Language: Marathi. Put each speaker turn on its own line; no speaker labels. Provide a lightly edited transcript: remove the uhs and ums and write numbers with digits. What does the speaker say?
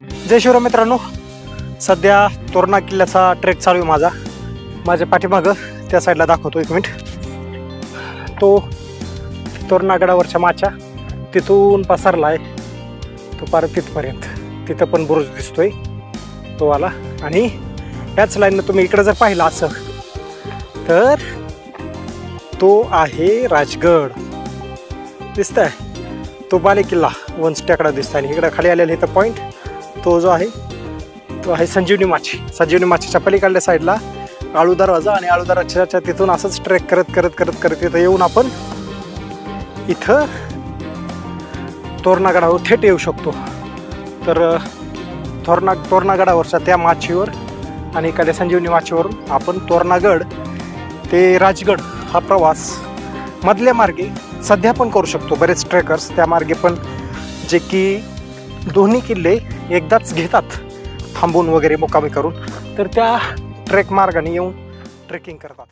जय शिवराम मित्रांनो, सध्या तोरणा किल्ल्याचा ट्रेक चालू आहे माझ्या पाठीमागं त्या साईडला दाखवतो एक मिनिट। तो तोरणागडावरच्या माच्या तिथून पसरला आहे तो पार तिथपर्यंत, तिथं पण बुरुज दिसतोय तो आला। आणि याच लाईननं तुम्ही इकडे जर पाहिला असं तर तो आहे राजगड, दिसतंय तो बाले किल्ला वंच टेकडा दिसतंय। आणि इकडे खाली आलेला इथं पॉईंट तो जो आहे तो आहे संजीवनी माचीच्या पलीकडल्या साईडला आळू दरवाजा। आणि आळू दरवाजाच्या तिथून असंच ट्रेक करत करत करत करत इथं येऊन आपण इथं तोरणागडावर थेट येऊ शकतो। तर तोरणागडावरच्या त्या माचीवर आणि इकडे संजीवनी माचीवरून आपण तोरणागड ते राजगड हा प्रवास मधल्या मार्गे सध्या पण करू शकतो। बरेच ट्रेकर्स त्या मार्गे पण जे की दोन्ही किल्ले एकदाच घेतात थांबून वगैरे मुक्कामी करून, तर त्या ट्रेक मार्गाने येऊन ट्रेकिंग करतात।